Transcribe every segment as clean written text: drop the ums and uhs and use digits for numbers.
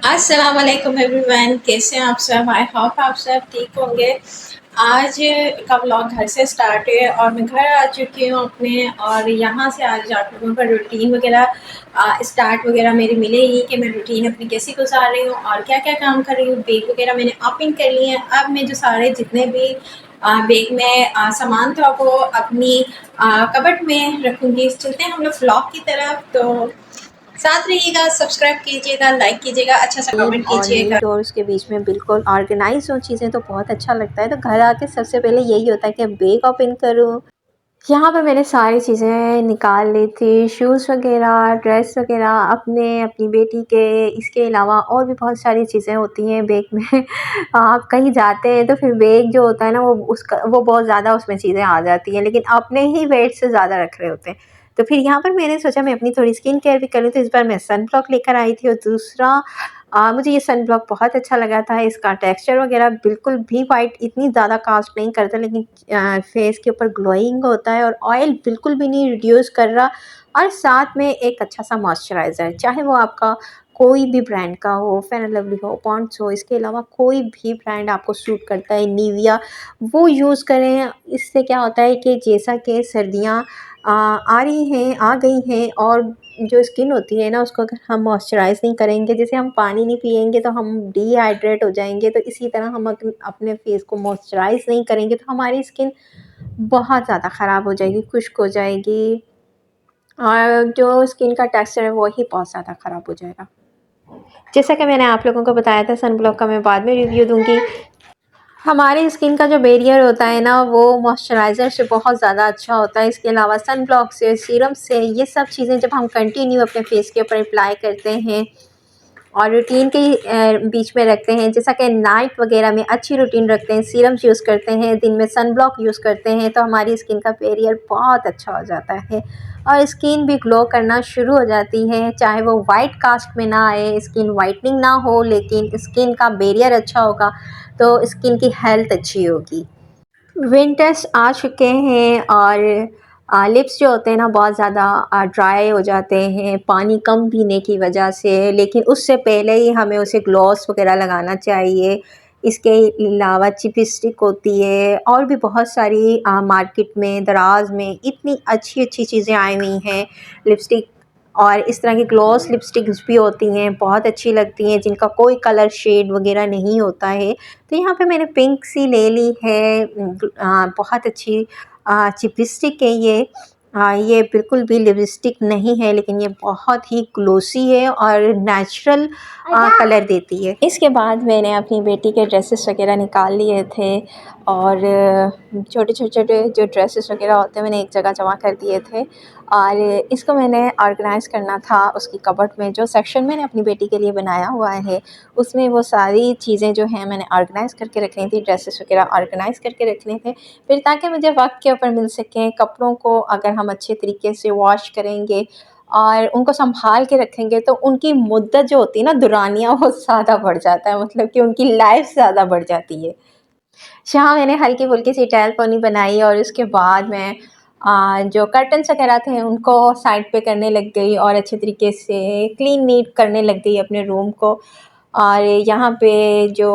अस्सलाम वालेकुम एवरीवन, कैसे हैं आप सब? आई होप आप सब ठीक होंगे। आज का व्लॉग घर से स्टार्ट है और मैं घर आ चुकी हूँ अपने, और यहाँ से आज आप लोगों का रूटीन वगैरह स्टार्ट वगैरह मेरी मिलेगी कि मैं रूटीन अपनी कैसी गुजार रही हूँ और क्या क्या काम कर रही हूँ। बैग वगैरह मैंने ओपन कर लिए हैं। अब मैं जो सारे जितने भी बैग में सामान था वो अपनी कबर्ड में रखूँगी। चलते हैं हम लोग व्लॉग की तरफ, तो साथ रहिएगा, सब्सक्राइब कीजिएगा, लाइक कीजिएगा, अच्छा सा कमेंट और कीजिएगा। नीट और उसके बीच में बिल्कुल ऑर्गेनाइज हो चीज़ें तो बहुत अच्छा लगता है। तो घर आके सबसे पहले यही होता है कि बैग ओपन करूँ। यहाँ पे मैंने सारी चीज़ें निकाल ली थी, शूज़ वगैरह, ड्रेस वगैरह, अपनी बेटी के। इसके अलावा और भी बहुत सारी चीज़ें होती हैं बैग में। आप कहीं जाते हैं तो फिर बैग जो होता है ना वो बहुत ज़्यादा उसमें चीज़ें आ जाती हैं, लेकिन अपने ही वेट से ज़्यादा रख रहे होते हैं। तो फिर यहाँ पर मैंने सोचा मैं अपनी थोड़ी स्किन केयर भी कर लूँ, तो इस बार मैं सन ब्लॉक लेकर आई थी। और दूसरा मुझे ये सन ब्लॉक बहुत अच्छा लगा था। इसका टेक्सचर वगैरह बिल्कुल भी वाइट इतनी ज़्यादा कास्ट नहीं करता, लेकिन फेस के ऊपर ग्लोइंग होता है और ऑयल बिल्कुल भी नहीं रिड्यूस कर रहा। और साथ में एक अच्छा सा मॉइस्चराइज़र, चाहे वो आपका कोई भी ब्रांड का हो, फेयर एंड लवली हो, पॉन्ड्स हो, इसके अलावा कोई भी ब्रांड आपको सूट करता है, निविया, वो यूज़ करें। इससे क्या होता है कि जैसा कि सर्दियाँ आ रही हैं, आ गई हैं, और जो स्किन होती है ना उसको अगर हम मॉइस्चराइज़ नहीं करेंगे, जैसे हम पानी नहीं पिएंगे तो हम डिहाइड्रेट हो जाएंगे, तो इसी तरह हम अपने फेस को मॉइस्चराइज़ नहीं करेंगे तो हमारी स्किन बहुत ज़्यादा ख़राब हो जाएगी, खुश्क हो जाएगी, और जो स्किन का टेक्सचर है वो ही बहुत ज़्यादा ख़राब हो जाएगा। जैसा कि मैंने आप लोगों को बताया था, सन ब्लॉक का मैं बाद में रिव्यू दूंगी। हमारे स्किन का जो बैरियर होता है ना वो मॉइस्चराइज़र से बहुत ज़्यादा अच्छा होता है। इसके अलावा सन ब्लॉक से, सीरम से, ये सब चीज़ें जब हम कंटिन्यू अपने फेस के ऊपर अप्लाई करते हैं और रूटीन के बीच में रखते हैं, जैसा कि नाइट वगैरह में अच्छी रूटीन रखते हैं, सीरम्स यूज़ करते हैं, दिन में सन ब्लॉक यूज़ करते हैं, तो हमारी स्किन का बैरियर बहुत अच्छा हो जाता है और स्किन भी ग्लो करना शुरू हो जाती है। चाहे वो वाइट कास्ट में ना आए, स्किन वाइटनिंग ना हो, लेकिन स्किन का बैरियर अच्छा होगा तो स्किन की हेल्थ अच्छी होगी। विंटर्स आ चुके हैं और लिप्स जो होते हैं ना बहुत ज़्यादा ड्राई हो जाते हैं पानी कम पीने की वजह से, लेकिन उससे पहले ही हमें उसे ग्लॉस वगैरह लगाना चाहिए। इसके अलावा चिपस्टिक होती है और भी बहुत सारी मार्केट में, दराज में इतनी अच्छी अच्छी चीज़ें आई हुई हैं, लिपस्टिक और इस तरह की ग्लॉस लिपस्टिक्स भी होती हैं, बहुत अच्छी लगती हैं, जिनका कोई कलर शेड वगैरह नहीं होता है। तो यहाँ पे मैंने पिंक सी ले ली है। बहुत अच्छी चिपस्टिक है ये। ये बिल्कुल भी लिपस्टिक नहीं है, लेकिन ये बहुत ही ग्लोसी है और नेचुरल कलर देती है। इसके बाद मैंने अपनी बेटी के ड्रेसेस वगैरह निकाल लिए थे और छोटे छोटे छोटे जो ड्रेसेस वगैरह होते हैं मैंने एक जगह जमा कर दिए थे, और इसको मैंने ऑर्गेनाइज़ करना था उसकी कबर्ड में। जो सेक्शन मैंने अपनी बेटी के लिए बनाया हुआ है उसमें वो सारी चीज़ें जो हैं मैंने ऑर्गेनाइज़ करके रखनी थी, ड्रेसेस वगैरह ऑर्गेनाइज़ करके रखने थे, फिर ताकि मुझे वक्त के ऊपर मिल सकें। कपड़ों को अगर हम अच्छे तरीके से वॉश करेंगे और उनको संभाल के रखेंगे तो उनकी मुद्दत जो होती है ना, दुरानियाँ, वो ज़्यादा बढ़ जाता है, मतलब कि उनकी लाइफ ज़्यादा बढ़ जाती है। यहाँ मैंने हल्की-फुल्की सी टहल पनी बनाई और उसके बाद मैं जो कर्टन्स वगैरह थे उनको साइड पे करने लग गई और अच्छे तरीके से क्लीन नीट करने लग गई अपने रूम को। और यहाँ पे जो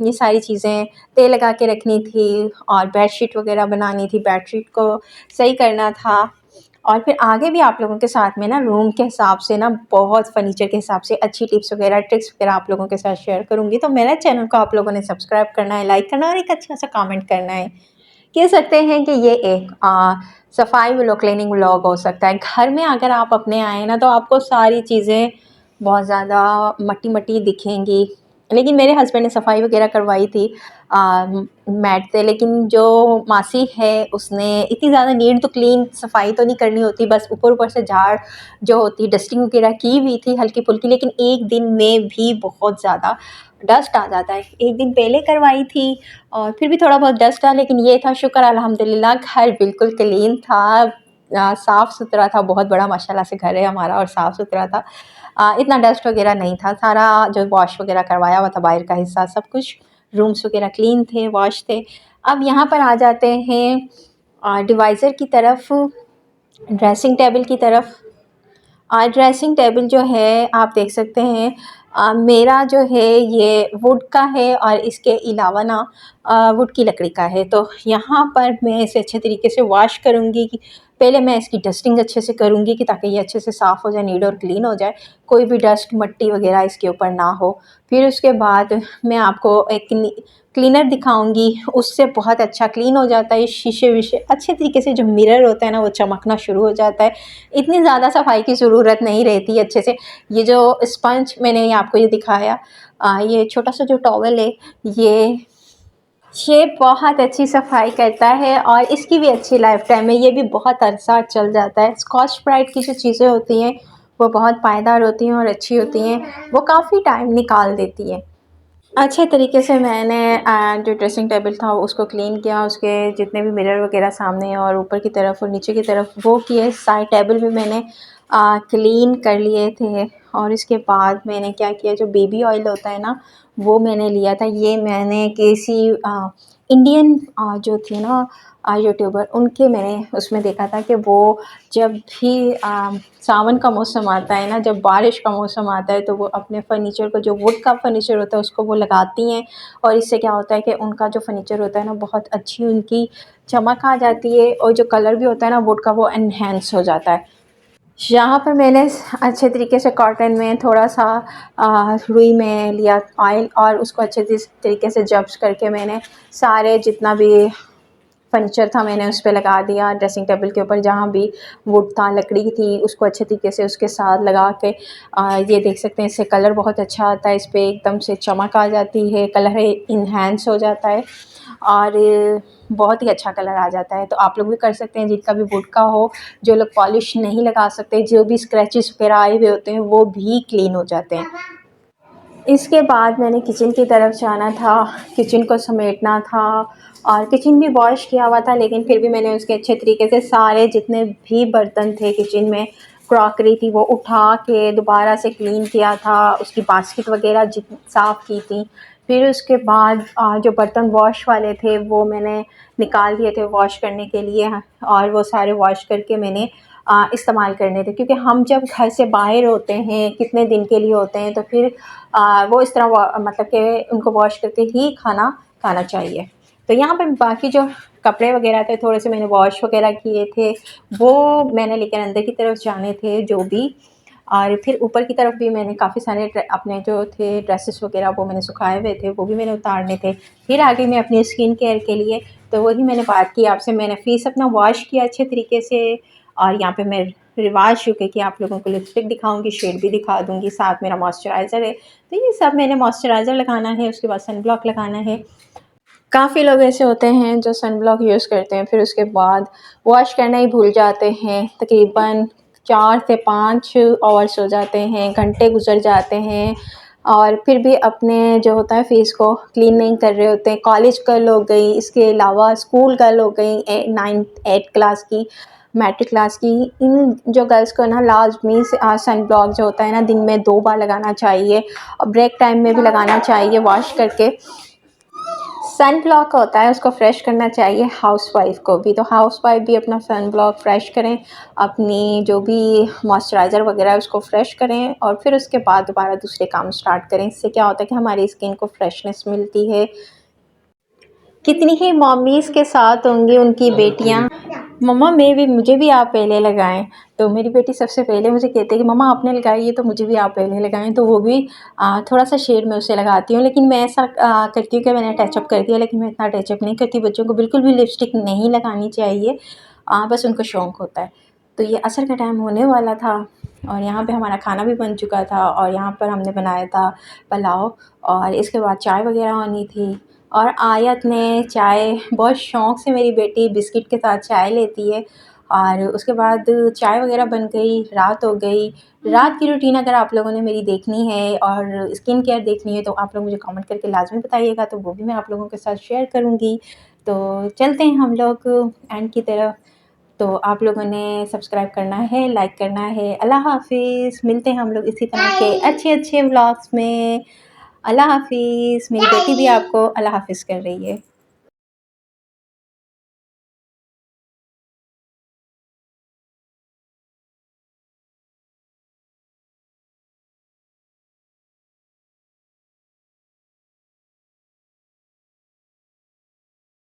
ये सारी चीज़ें तेल लगा के रखनी थी और बेडशीट वगैरह बनानी थी, बेडशीट को सही करना था। और फिर आगे भी आप लोगों के साथ में ना रूम के हिसाब से ना बहुत फर्नीचर के हिसाब से अच्छी टिप्स वगैरह, ट्रिक्स वगैरह आप लोगों के साथ शेयर करूँगी। तो मेरे चैनल को आप लोगों ने सब्सक्राइब करना है, लाइक करना है और एक अच्छा सा कमेंट करना है। कह सकते हैं कि ये एक सफाई व्लॉग, क्लीनिंग व्लॉग हो सकता है। घर में अगर आप अपने आए ना तो आपको सारी चीज़ें बहुत ज़्यादा मट्टी-मट्टी दिखेंगी, लेकिन मेरे हस्बैंड ने सफाई वगैरह करवाई थी मैट से। लेकिन जो मासी है उसने इतनी ज़्यादा नीट तो क्लीन सफाई तो नहीं करनी होती, बस ऊपर-ऊपर से झाड़ जो होती है, डस्टिंग वगैरह की हुई थी हल्की-फुल्की, लेकिन एक दिन में भी बहुत ज़्यादा डस्ट आ जाता है। एक दिन पहले करवाई थी और फिर भी थोड़ा बहुत डस्ट था, लेकिन ये था शुक्र अल्हम्दुलिल्लाह घर बिल्कुल क्लीन था, साफ़-सुथरा था। बहुत बड़ा माशाल्लाह से घर है हमारा और साफ़-सुथरा था। इतना डस्ट वगैरह नहीं था। सारा जो वॉश वगैरह करवाया हुआ था बाहर का हिस्सा, सब कुछ रूम्स वगैरह क्लीन थे, वॉश थे। अब यहाँ पर आ जाते हैं डिवाइज़र की तरफ, ड्रेसिंग टेबल की तरफ। ड्रेसिंग टेबल जो है आप देख सकते हैं मेरा जो है ये वुड का है और इसके अलावा ना वुड की लकड़ी का है। तो यहाँ पर मैं इसे अच्छे तरीके से वॉश करूँगी कि पहले मैं इसकी डस्टिंग अच्छे से करूँगी कि ताकि ये अच्छे से साफ़ हो जाए, नीट और क्लीन हो जाए, कोई भी डस्ट मट्टी वगैरह इसके ऊपर ना हो। फिर उसके बाद मैं आपको एक क्लीनर दिखाऊंगी, उससे बहुत अच्छा क्लीन हो जाता है। शीशे वीशे अच्छे तरीके से जो मिरर होता है ना वो चमकना शुरू हो जाता है। इतनी ज़्यादा सफाई की ज़रूरत नहीं रहती अच्छे से। ये जो स्पंज मैंने ये आपको ये दिखाया, ये छोटा सा जो टॉवल है ये बहुत अच्छी सफाई करता है और इसकी भी अच्छी लाइफ टाइम है। ये भी बहुत अरसा चल जाता है। स्कॉच ब्राइट की जो चीज़ें होती हैं वो बहुत पायदार होती हैं और अच्छी होती हैं, वो काफ़ी टाइम निकाल देती है। अच्छे तरीके से मैंने जो ड्रेसिंग टेबल था उसको क्लीन किया, उसके जितने भी मिरर वगैरह सामने और ऊपर की तरफ और नीचे की तरफ वो किए। साइड टेबल भी मैंने क्लीन कर लिए थे। और इसके बाद मैंने क्या किया, जो बेबी ऑयल होता है ना वो मैंने लिया था। ये मैंने किसी इंडियन जो थी ना यूट्यूबर, उनके मैंने उसमें देखा था कि वो जब भी सावन का मौसम आता है ना, जब बारिश का मौसम आता है, तो वो अपने फर्नीचर को, जो वुड का फर्नीचर होता है उसको वो लगाती हैं। और इससे क्या होता है कि उनका जो फर्नीचर होता है ना बहुत अच्छी उनकी चमक आ जाती है और जो कलर भी होता है ना वुड का वो एनहेंस हो जाता है। यहाँ पर मैंने अच्छे तरीके से कॉटन में थोड़ा सा रुई में लिया ऑयल और उसको अच्छे तरीके से जब्स करके मैंने सारे जितना भी फर्नीचर था मैंने उस पे लगा दिया। ड्रेसिंग टेबल के ऊपर जहाँ भी वुड था, लकड़ी थी, उसको अच्छे तरीके से उसके साथ लगा के ये देख सकते हैं, इससे कलर बहुत अच्छा आता है। इस पर एकदम से चमक आ जाती है, कलर इन्हेंस हो जाता है और बहुत ही अच्छा कलर आ जाता है। तो आप लोग भी कर सकते हैं जिनका भी वुड का हो। जो लोग पॉलिश नहीं लगा सकते, जो भी स्क्रैचेस वगैरह आए हुए होते हैं वो भी क्लीन हो जाते हैं। इसके बाद मैंने किचन की तरफ जाना था, किचन को समेटना था और किचन भी वॉश किया हुआ था, लेकिन फिर भी मैंने उसके अच्छे तरीके से सारे जितने भी बर्तन थे किचन में, क्रॉकरी थी, वो उठा के दोबारा से क्लीन किया था। उसकी बास्केट वगैरह साफ़ की थी। फिर उसके बाद जो बर्तन वॉश वाले थे वो मैंने निकाल दिए थे वॉश करने के लिए और वो सारे वॉश करके मैंने इस्तेमाल करने थे। क्योंकि हम जब घर से बाहर होते हैं, कितने दिन के लिए होते हैं, तो फिर वो इस तरह मतलब कि उनको वॉश करके ही खाना खाना चाहिए। तो यहाँ पे बाकी जो कपड़े वगैरह थे थोड़े से मैंने वॉश वगैरह किए थे, वो मैंने लेकर अंदर की तरफ जाने थे जो भी। और फिर ऊपर की तरफ भी मैंने काफ़ी सारे अपने जो थे ड्रेसेस वगैरह वो मैंने सुखाए हुए थे, वो भी मैंने उतारने थे। फिर आगे मैं अपनी स्किन केयर के लिए, तो वही मैंने बात की आपसे, मैंने फेस अपना वॉश किया अच्छे तरीके से। और यहाँ पे मैं रिवाज चुके कि आप लोगों को लिपस्टिक दिखाऊंगी, शेड भी दिखा दूंगी, साथ मेरा मॉइस्चराइज़र है। तो ये सब मैंने मॉइस्चराइज़र लगाना है, उसके बाद सन ब्लॉक लगाना है। काफ़ी लोग ऐसे होते हैं जो सन ब्लॉक यूज़ करते हैं फिर उसके बाद वॉश करना ही भूल जाते हैं। तकरीबन 4 से 5 आवर्स हो जाते हैं, घंटे गुजर जाते हैं और फिर भी अपने जो होता है फेस को क्लीन नहीं कर रहे होते हैं। कॉलेज गर्ल हो गई, इसके अलावा स्कूल गर्ल हो गई, 9th 8th क्लास की, मैट्रिक क्लास की, इन जो गर्ल्स को ना लाजमी सन ब्लॉक जो होता है ना दिन में 2 बार लगाना चाहिए और ब्रेक टाइम में भी लगाना चाहिए वॉश करके। सन ब्लॉक होता है उसको फ्रेश करना चाहिए हाउसवाइफ को भी, तो हाउसवाइफ भी अपना सन ब्लॉक फ्रेश करें, अपनी जो भी मॉइस्चराइज़र वगैरह है उसको फ्रेश करें और फिर उसके बाद दोबारा दूसरे काम स्टार्ट करें। इससे क्या होता है कि हमारी स्किन को फ्रेशनेस मिलती है। कितनी ही मम्मीज़ के साथ होंगी उनकी बेटियां, मम्मा मैं भी, मुझे भी आप पहले लगाएं। तो मेरी बेटी सबसे पहले मुझे कहती है कि मम्मा आपने लगाई है तो मुझे भी आप पहले लगाएं। तो वो भी थोड़ा सा शेड में उसे लगाती हूँ, लेकिन मैं ऐसा करती हूँ कि मैंने टचअप कर दिया, लेकिन मैं इतना टचअप नहीं करती। बच्चों को बिल्कुल भी लिपस्टिक नहीं लगानी चाहिए, बस उनको शौक़ होता है। तो ये असर का टाइम होने वाला था और यहाँ पे हमारा खाना भी बन चुका था और यहाँ पर हमने बनाया था पुलाव और इसके बाद चाय वगैरह होनी थी। और आयत ने चाय बहुत शौक़ से, मेरी बेटी बिस्किट के साथ चाय लेती है और उसके बाद चाय वगैरह बन गई, रात हो गई। रात की रूटीन अगर आप लोगों ने मेरी देखनी है और स्किन केयर देखनी है तो आप लोग मुझे कमेंट करके लाजमी बताइएगा, तो वो भी मैं आप लोगों के साथ शेयर करूँगी। तो चलते हैं हम लोग एंड की तरफ। तो आप लोगों ने सब्सक्राइब करना है, लाइक करना है। अल्लाह हाफ़िज़, मिलते हैं हम लोग इसी तरह के अच्छे अच्छे व्लॉग्स में। अल्लाह हाफ़िज़। मेरी बेटी भी आपको अल्लाह हाफ़िज़ कर रही है।